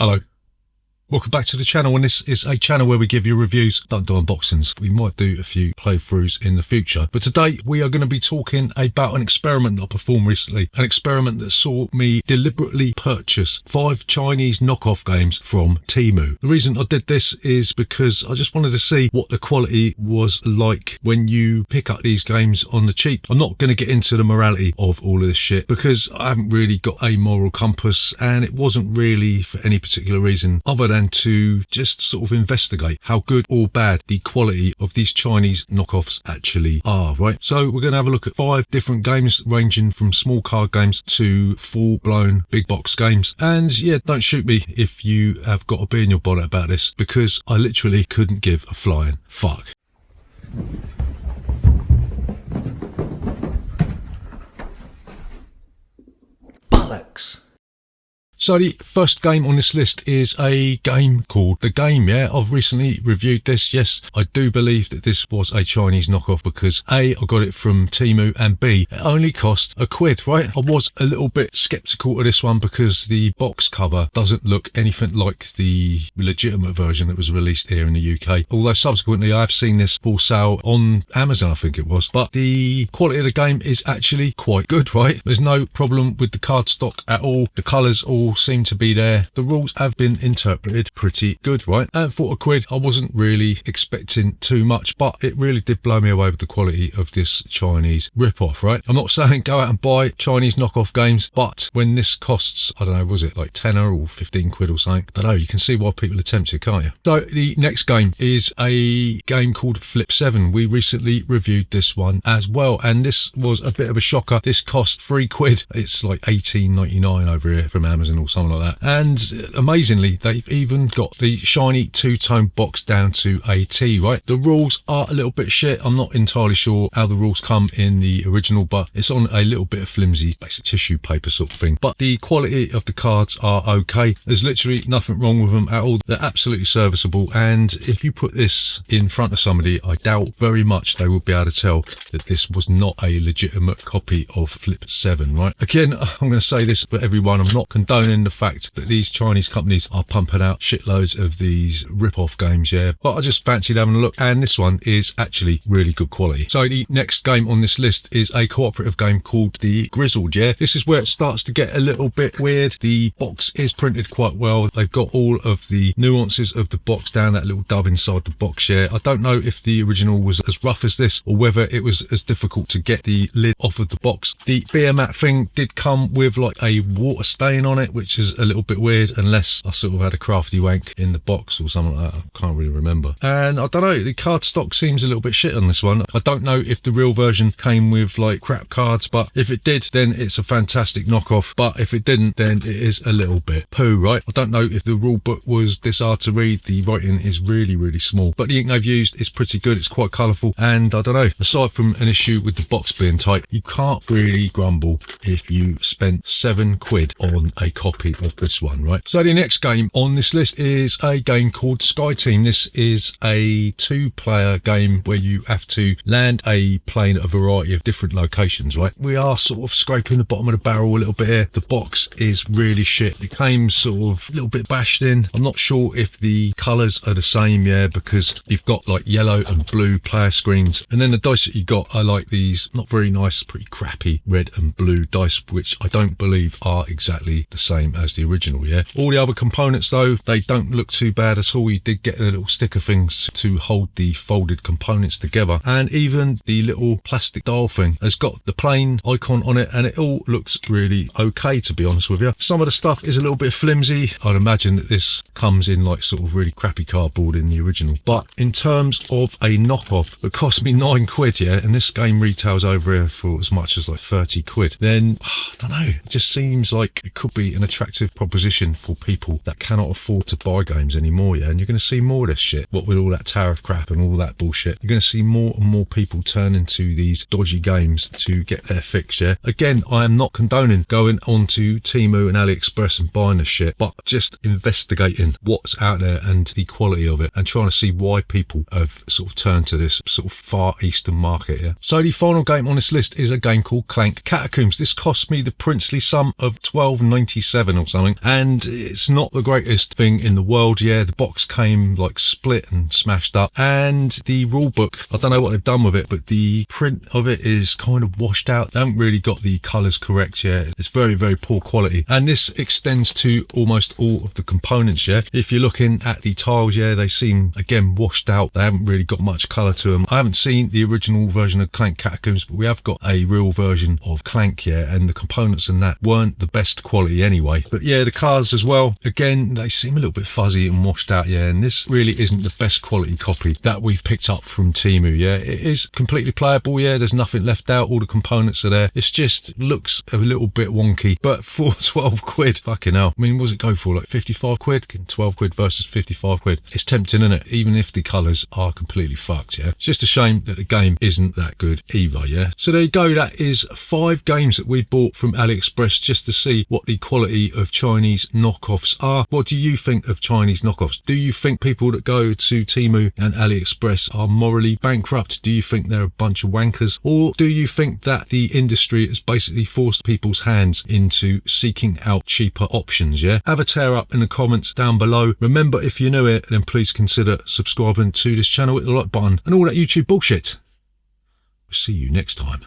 Hello. Welcome back to the channel, and this is a channel where we give you reviews, don't do unboxings. We might do a few playthroughs in the future, but today we are going to be talking about an experiment that I performed recently, an experiment that saw me deliberately purchase 5 Chinese knockoff games from Temu. The reason I did this is because I just wanted to see what the quality was like when you pick up these games on the cheap. I'm not going to get into the morality of all of this shit because I haven't really got a moral compass, and it wasn't really for any particular reason other than to just sort of investigate how good or bad the quality of these Chinese knockoffs actually are, right? So we're going to have a look at 5 different games ranging from small card games to full-blown big box games. And yeah, don't shoot me if you have got a bee in your bonnet about this, because I literally couldn't give a flying fuck. Bollocks. So the first game on this list is a game called The Game, yeah? I've recently reviewed this. Yes, I do believe that this was a Chinese knockoff because A, I got it from Temu, and B, it only cost £1, right? I was a little bit skeptical of this one because the box cover doesn't look anything like the legitimate version that was released here in the UK. Although subsequently I have seen this for sale on Amazon, I think it was. But the quality of the game is actually quite good, right? There's no problem with the cardstock at all. The colours all seem to be there. The rules have been interpreted pretty good, right? And for £1 I wasn't really expecting too much, but it really did blow me away with the quality of this Chinese rip-off, right? I'm not saying go out and buy Chinese knockoff games, but when this costs, I don't know, was it like £10 or £15 or something? I don't know, you can see why people are tempted, can't you? So the next game is a game called Flip 7. We recently reviewed this one as well, and this was a bit of a shocker. This cost £3. It's like $18.99 over here from Amazon or something like that. And amazingly, they've even got the shiny 2-tone box down to a T, right? The rules are a little bit shit. I'm not entirely sure how the rules come in the original, but it's on a little bit of flimsy basic tissue paper sort of thing. But the quality of the cards are okay. There's literally nothing wrong with them at all. They're absolutely serviceable, and if you put this in front of somebody, I doubt very much they will be able to tell that this was not a legitimate copy of Flip 7, right? Again, I'm going to say this for everyone. I'm not condoning the fact that these Chinese companies are pumping out shitloads of these rip-off games, yeah, but I just fancied having a look, and this one is actually really good quality. So the next game on this list is a cooperative game called the Grizzled, yeah? This is where it starts to get a little bit weird. The box is printed quite well. They've got all of the nuances of the box down, that little dove inside the box, yeah? I don't know if the original was as rough as this or whether it was as difficult to get the lid off of the box. The beer mat thing did come with like a water stain on it, which is a little bit weird, unless I sort of had a crafty wank in the box or something like that. I can't really remember. And I don't know, the cardstock seems a little bit shit on this one. I don't know if the real version came with like crap cards, but if it did, then it's a fantastic knockoff. But if it didn't, then it is a little bit poo, right? I don't know if the rule book was this hard to read. The writing is really, really small, but the ink they've used is pretty good. It's quite colourful, and I don't know, aside from an issue with the box being tight, you can't really grumble if you spent £7 on a copy of this one, right? So the next game on this list is a game called Sky Team. This is a 2-player game where you have to land a plane at a variety of different locations, right? We are sort of scraping the bottom of the barrel a little bit here. The box is really shit. It came sort of a little bit bashed in. I'm not sure if the colours are the same, yeah, because you've got like yellow and blue player screens, and then the dice that you got are like these not very nice, pretty crappy red and blue dice, which I don't believe are exactly the same as the original, yeah? All the other components though, they don't look too bad at all. You did get the little sticker things to hold the folded components together, and even the little plastic dial thing has got the plane icon on it, and it all looks really okay, to be honest with you. Some of the stuff is a little bit flimsy. I'd imagine that this comes in like sort of really crappy cardboard in the original, but in terms of a knockoff, it cost me £9, yeah, and this game retails over here for as much as like £30, then I don't know, it just seems like it could be an attractive proposition for people that cannot afford to buy games anymore, yeah? And you're going to see more of this shit, what with all that tariff crap and all that bullshit. You're going to see more and more people turning to these dodgy games to get their fix, yeah? Again, I am not condoning going onto Temu and AliExpress and buying this shit, but just investigating what's out there and the quality of it, and trying to see why people have sort of turned to this sort of far eastern market, yeah? So the final game on this list is a game called Clank Catacombs. This cost me the princely sum of £12.97 97 or something, and it's not the greatest thing in the world. Yeah, the box came like split and smashed up, and the rule book, I don't know what they've done with it, but the print of it is kind of washed out. They haven't really got the colours correct yet. It's very, very poor quality, and this extends to almost all of the components. Yeah, if you're looking at the tiles, yeah, they seem again washed out. They haven't really got much colour to them. I haven't seen the original version of Clank Catacombs, but we have got a real version of Clank, yeah, and the components in that weren't the best quality anyway. But yeah, the cars as well, again, they seem a little bit fuzzy and washed out, yeah, and this really isn't the best quality copy that we've picked up from Temu. Yeah, it is completely playable. Yeah, there's nothing left out, all the components are there. It's just looks a little bit wonky, but for 12 quid, fucking hell, I mean, what does it go for, like 55 quid? 12 quid versus 55 quid. It's tempting, isn't it? Even if the colours are completely fucked. Yeah, it's just a shame that the game isn't that good either. Yeah, so there you go. That is 5 games that we bought from AliExpress just to see what the quality of Chinese knockoffs are. What do you think of Chinese knockoffs? Do you think people that go to Temu and AliExpress are morally bankrupt? Do you think they're a bunch of wankers? Or do you think that the industry has basically forced people's hands into seeking out cheaper options? Yeah, have a tear up in the comments down below. Remember, if you're new here, then please consider subscribing to this channel, hit the like button and all that YouTube bullshit. We'll see you next time.